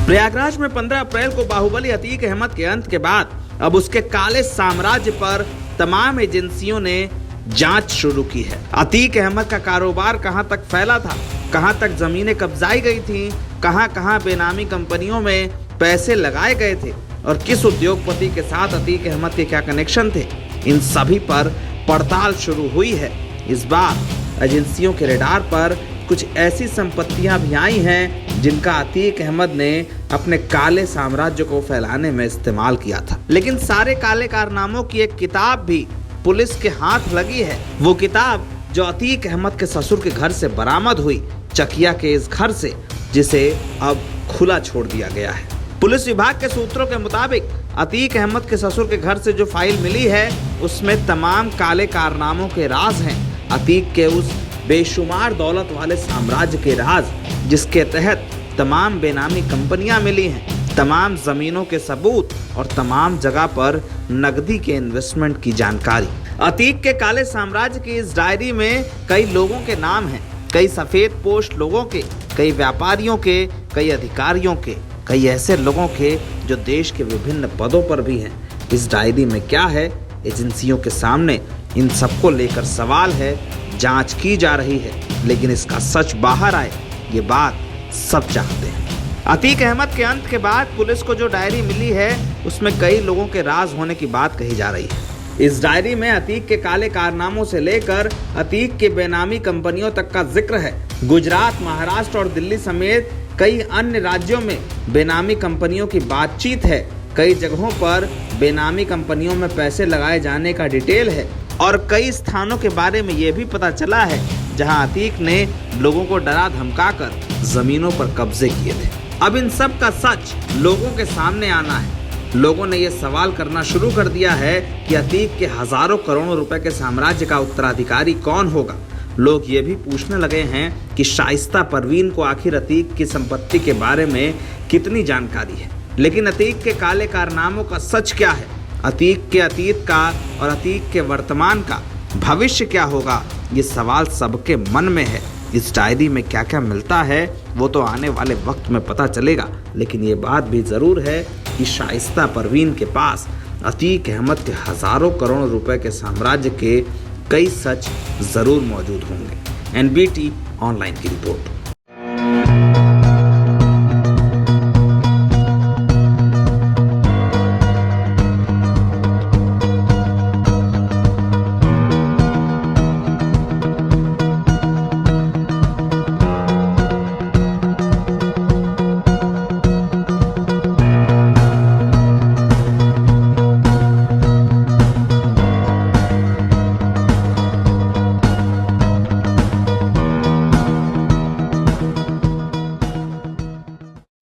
प्रयागराज में 15 अप्रैल को बाहुबली अतीक अहमद के अंत के बाद अब उसके काले साम्राज्य पर तमाम एजेंसियों ने जांच शुरू की है। अतीक अहमद का कारोबार कहां तक फैला था, कहां तक जमीनें कब्जाई गई थी, कहां बेनामी कंपनियों में पैसे लगाए गए थे और किस उद्योगपति के साथ अतीक अहमद के क्या कनेक्शन थे, इन सभी पर पड़ताल शुरू हुई है। इस बार एजेंसियों के रडार पर कुछ ऐसी संपत्तियां भी आई हैं जिनका अतीक अहमद ने अपने काले साम्राज्य को फैलाने में इस्तेमाल किया था। लेकिन सारे काले कारनामों की एक किताब भी पुलिस के हाथ लगी है। वो किताब जो अतीक अहमद के ससुर के घर से बरामद हुई, चकिया के इस घर से, जिसे अब खुला छोड़ दिया गया है। पुलिस विभाग के सूत्रों के मुताबिक अतीक अहमद के ससुर के घर से जो फाइल मिली है उसमें तमाम काले कारनामों के राज हैं। अतीक के उस बेशुमार दौलत वाले साम्राज्य के राज, जिसके तहत तमाम बेनामी कंपनियां मिली हैं, तमाम जमीनों के सबूत और तमाम जगह पर नकदी के इन्वेस्टमेंट की जानकारी। अतीक के काले साम्राज्य की इस डायरी में कई लोगों के नाम हैं, कई सफेद पोस्ट लोगों के, कई व्यापारियों के, कई अधिकारियों के, कई ऐसे लोगों के जो देश के विभिन्न पदों पर भी हैं। इस डायरी में क्या है, एजेंसियों के सामने इन सबको लेकर सवाल है, जांच की जा रही है, लेकिन इसका सच बाहर आए, ये बात सब चाहते हैं। अतीक अहमद के अंत के बाद पुलिस को जो डायरी मिली है उसमें कई लोगों के राज होने की बात कही जा रही है। इस डायरी में अतीक के काले कारनामों से लेकर अतीक के बेनामी कंपनियों तक का जिक्र है। गुजरात, महाराष्ट्र और दिल्ली समेत कई अन्य राज्यों में बेनामी कंपनियों की बातचीत है। कई जगहों पर बेनामी कंपनियों में पैसे लगाए जाने का डिटेल है और कई स्थानों के बारे में यह भी पता चला है जहां अतीक ने लोगों को डरा धमकाकर जमीनों पर कब्जे किए थे। अब इन सब का सच लोगों के सामने आना है। लोगों ने यह सवाल करना शुरू कर दिया है कि अतीक के हजारों करोड़ों रुपए के साम्राज्य का उत्तराधिकारी कौन होगा। लोग ये भी पूछने लगे हैं कि शाइस्ता परवीन को आखिर अतीक की संपत्ति के बारे में कितनी जानकारी है। लेकिन अतीक के काले कारनामों का सच क्या है, अतीक के अतीत का और अतीक के वर्तमान का भविष्य क्या होगा, ये सवाल सबके मन में है। इस डायरी में क्या क्या मिलता है वो तो आने वाले वक्त में पता चलेगा, लेकिन ये बात भी ज़रूर है कि शाइस्ता परवीन के पास अतीक अहमद के हजारों करोड़ रुपए के साम्राज्य के कई सच ज़रूर मौजूद होंगे। NBT ऑनलाइन की रिपोर्ट।